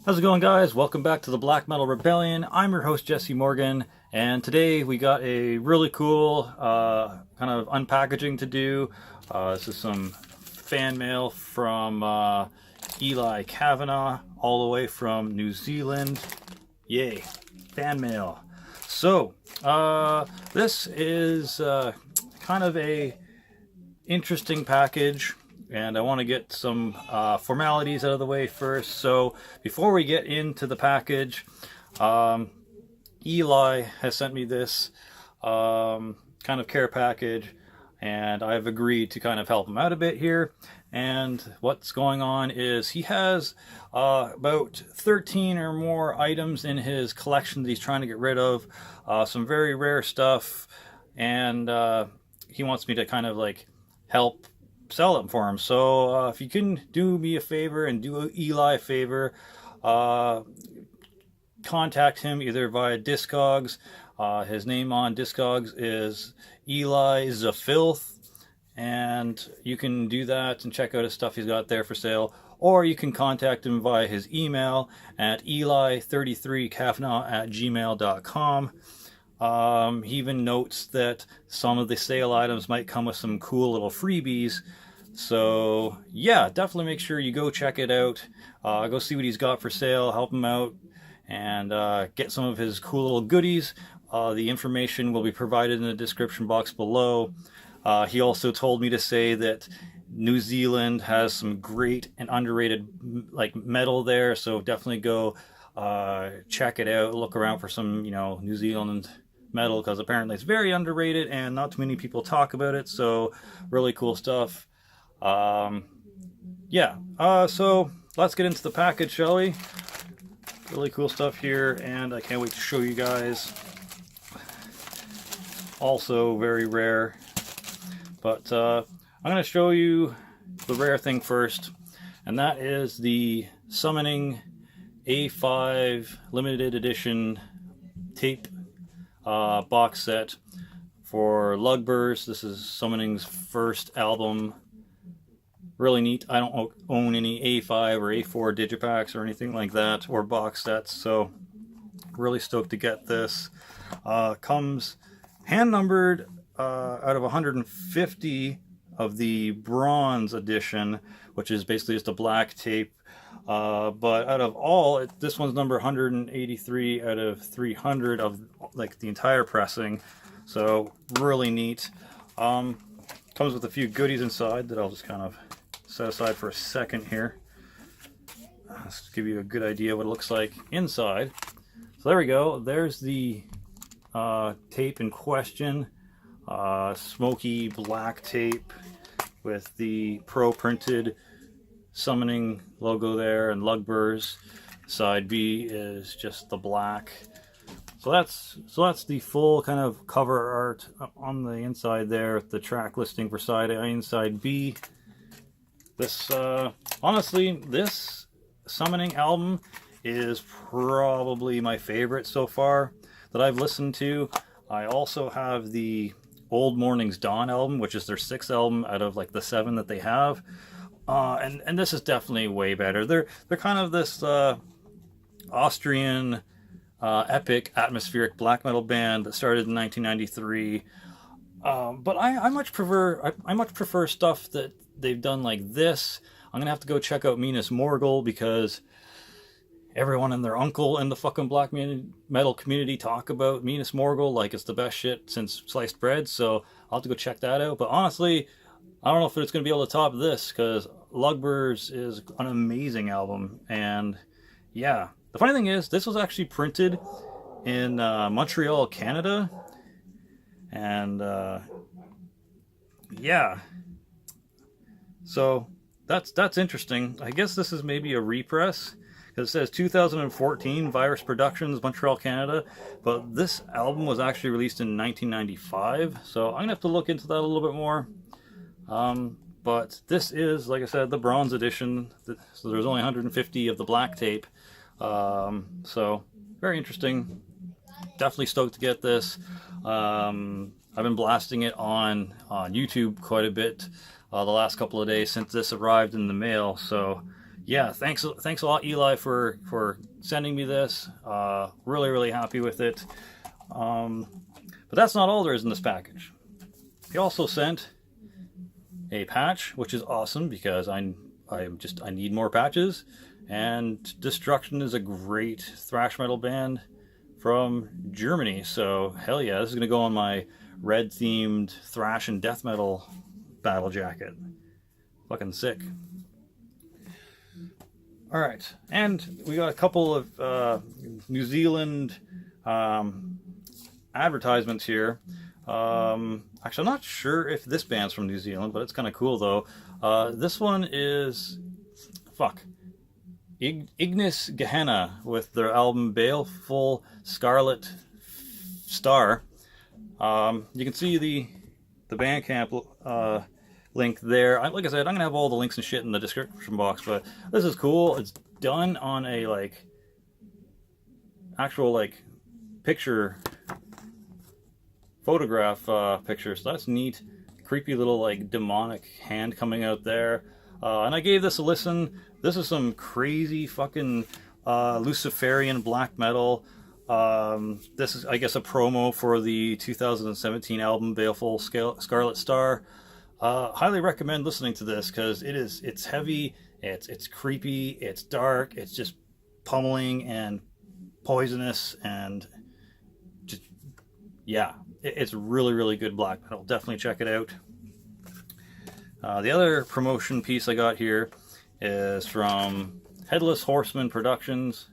How's it going, guys? Welcome back to the Black Metal Rebellion. I'm your host, Jesse Morgan, and today we got a really cool kind of unpackaging to do. This is some fan mail from Eli Kavanagh, all the way from New Zealand. Yay, fan mail. So, this is kind of a interesting package. And I want to get some formalities out of the way first. So before we get into the package, Eli has sent me this kind of care package, and I've agreed to kind of help him out a bit here. And what's going on is he has about 13 or more items in his collection that he's trying to get rid of, some very rare stuff, and he wants me to kind of like help sell them for him. So if you can do me a favor and do Eli a favor, contact him either via Discogs. His name on Discogs is Eli Zafilth, and you can do that and check out his stuff he's got there for sale. Or you can contact him via his email at eli33kavanagh@gmail.com. He even notes that some of the sale items might come with some cool little freebies. So yeah, definitely make sure you go check it out. Go see what he's got for sale, help him out, and get some of his cool little goodies. The information will be provided in the description box below. He also told me to say that New Zealand has some great and underrated like metal there, so definitely go check it out. Look around for some, New Zealand metal, because apparently it's very underrated and not too many people talk about it. So really cool stuff. So let's get into the package, shall we? Really cool stuff here, and I can't wait to show you guys. Also very rare, but I'm going to show you the rare thing first, and that is the Summoning A5 limited edition tape box set for Lugburs. This is Summoning's first album. Really neat. I don't own any A5 or A4 digipacks or anything like that, or box sets, so really stoked to get this. Comes hand numbered out of 150 of the bronze edition, which is basically just a black tape. But out of all, this one's number 183 out of 300 of like the entire pressing. So really neat. Comes with a few goodies inside that I'll just kind of set aside for a second here. Let's give you a good idea of what it looks like inside. So there we go. There's the tape in question. Smoky black tape with the pro printed Summoning logo there and Lugburs. Side B is just the black. So that's the full kind of cover art on the inside there. The track listing for side A and side B. This honestly, this Summoning album is probably my favorite so far that I've listened to. I also have the Old Morning's Dawn album, which is their 6th album out of like the 7 that they have. And this is definitely way better. They're kind of this Austrian epic atmospheric black metal band that started in 1993. But I much prefer stuff that they've done like this. I'm gonna have to go check out Minas Morgul, because everyone and their uncle in the fucking black metal community talk about Minas Morgul like it's the best shit since sliced bread. So I'll have to go check that out. But honestly, I don't know if it's going to be able to top this, because Lugburs is an amazing album. And yeah, the funny thing is, this was actually printed in Montreal, Canada. And yeah, so that's interesting. I guess this is maybe a repress, because it says 2014 Virus Productions, Montreal, Canada. But this album was actually released in 1995. So I'm going to have to look into that a little bit more. But this is, like I said, the bronze edition. So there's only 150 of the black tape. So very interesting. Definitely stoked to get this. I've been blasting it on YouTube quite a bit the last couple of days since this arrived in the mail. So yeah, thanks a lot, Eli, for sending me this. Really happy with it. But that's not all there is in this package. He also sent a patch, which is awesome because I need more patches. And Destruction is a great thrash metal band from Germany, so hell yeah, this is gonna go on my red themed thrash and death metal battle jacket. Fucking sick. All right, and we got a couple of New Zealand advertisements here. Actually, I'm not sure if this band's from New Zealand, but it's kind of cool though. This one is Ignis Gehenna with their album Baleful Scarlet Star. You can see the Bandcamp link there. Like I said, I'm gonna have all the links and shit in the description box, but this is cool. It's done on a actual picture photograph picture, so that's neat. Creepy little demonic hand coming out there. And I gave this a listen. This is some crazy fucking Luciferian black metal. This is, I guess, a promo for the 2017 album Baleful Scarlet Star. Highly recommend listening to this because it's heavy, it's creepy, it's dark, it's just pummeling and poisonous, and just, yeah, it's really good black metal. Definitely check it out. The other promotion piece I got here is from Headless Horseman Productions.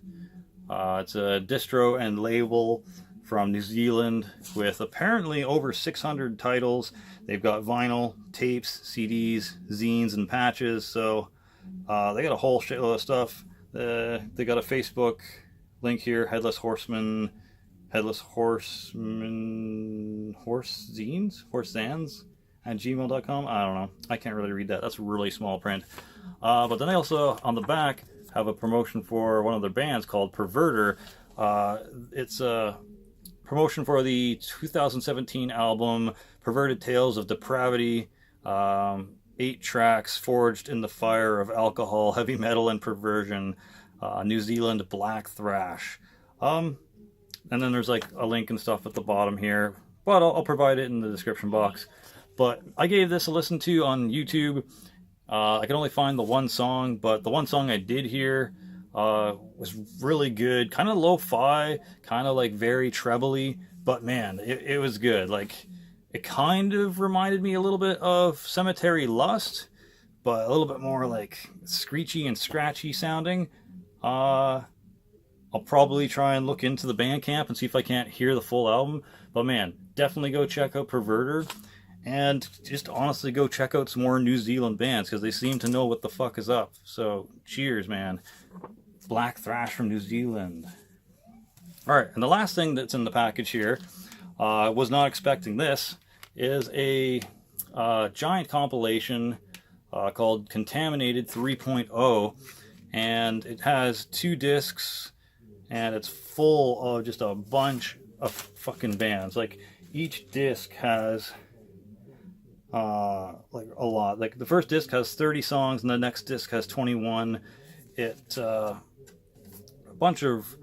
It's a distro and label from New Zealand with apparently over 600 titles. They've got vinyl, tapes, CDs, zines, and patches, so they got a whole shitload of stuff. They got a Facebook link here, Headless Horseman, Horse Zans at gmail.com. I don't know. I can't really read that. That's really small print. But then they also, on the back, have a promotion for one of their bands called Perverter. It's a promotion for the 2017 album Perverted Tales of Depravity. 8 tracks forged in the fire of alcohol, heavy metal, and perversion. New Zealand black thrash. And then there's a link and stuff at the bottom here, but I'll provide it in the description box. But I gave this a listen to on YouTube. I could only find the one song, but the one song I did hear was really good. Kind of lo-fi, kind of very trebly, but man, it was good. It kind of reminded me a little bit of Cemetery Lust, but a little bit more screechy and scratchy sounding. I'll probably try and look into the Bandcamp and see if I can't hear the full album. But man, definitely go check out Perverter. And just honestly go check out some more New Zealand bands because they seem to know what the fuck is up. So cheers, man. Black thrash from New Zealand. Alright, and the last thing that's in the package here, I was not expecting this, is a giant compilation called Contaminated 3.0. And it has 2 discs, and it's full of just a bunch of fucking bands. Each disc has a lot. The first disc has 30 songs, and the next disc has 21. It a bunch of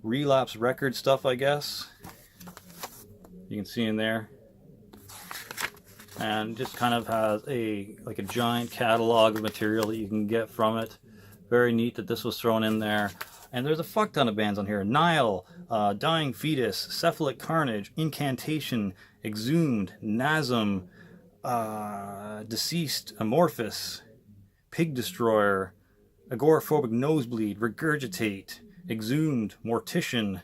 Relapse record stuff, I guess. You can see in there, and just kind of has a giant catalog of material that you can get from it. Very neat that this was thrown in there. And there's a fuck ton of bands on here. Nile, Dying Fetus, Cephalic Carnage, Incantation, Exhumed, Nasm, Deceased, Amorphous, Pig Destroyer, Agoraphobic Nosebleed, Regurgitate, Exhumed, Mortician,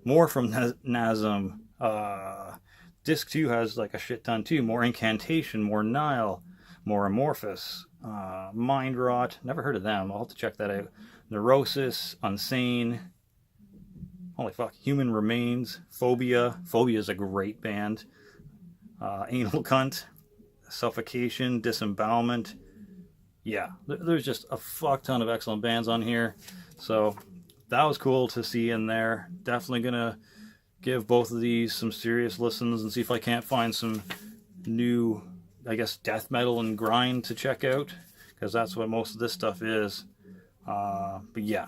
more from Nasm. Disc 2 has a shit ton too. More Incantation, more Nile, more Amorphous, Mind Rot, never heard of them, I'll have to check that out. Neurosis, Unsane, holy fuck, Human Remains, Phobia is a great band. Anal Cunt, Suffocation, Disembowelment. Yeah, there's just a fuck ton of excellent bands on here, so that was cool to see in there. Definitely gonna give both of these some serious listens and see if I can't find some new, I guess, death metal and grind to check out, because that's what most of this stuff is. But yeah,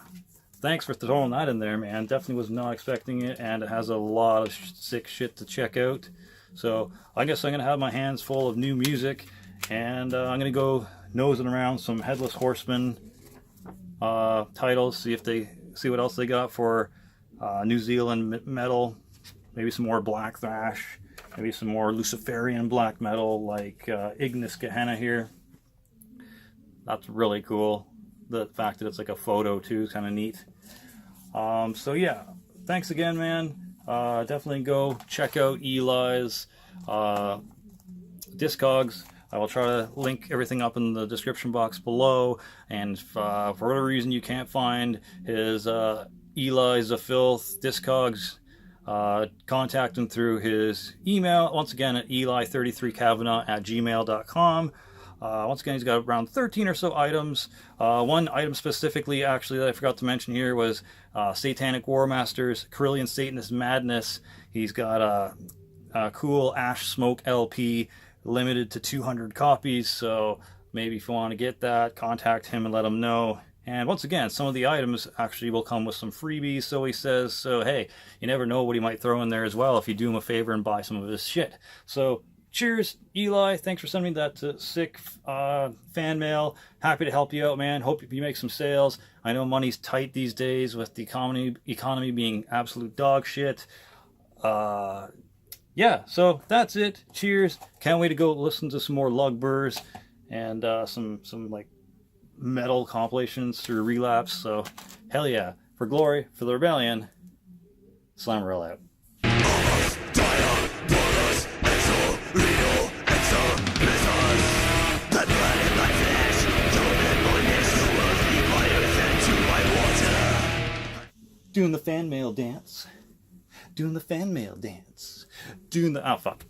thanks for throwing that in there, man. Definitely was not expecting it, and it has a lot of sick shit to check out. So I guess I'm gonna have my hands full of new music, and I'm gonna go nosing around some Headless Horseman titles, see what else they got for New Zealand metal. Maybe some more Black Thrash, maybe some more Luciferian black metal like Ignis Gehenna here. That's really cool. The fact that it's like a photo too is kind of neat. So yeah, thanks again, man. Definitely go check out Eli's Discogs. I will try to link everything up in the description box below. And for whatever reason you can't find his Eli's a Filth Discogs, contact him through his email. Once again, at eli33kavanaugh@gmail.com. Once again, he's got around 13 or so items. One item specifically, actually, that I forgot to mention here was Satanic War Masters, Carillion Satanist Madness. He's got a cool Ash Smoke LP, limited to 200 copies. So maybe if you want to get that, contact him and let him know. And once again, some of the items actually will come with some freebies, so he says. So hey, you never know what he might throw in there as well if you do him a favor and buy some of his shit. So cheers, Eli. Thanks for sending me that sick fan mail. Happy to help you out, man. Hope you make some sales. I know money's tight these days with the economy being absolute dog shit. Yeah, so that's it. Cheers. Can't wait to go listen to some more Lugburs and some like metal compilations through Relapse. So hell yeah. For glory, for the rebellion, Slammerell out. Doing the fan mail dance. Doing the fan mail dance. Doing the... Oh, fuck.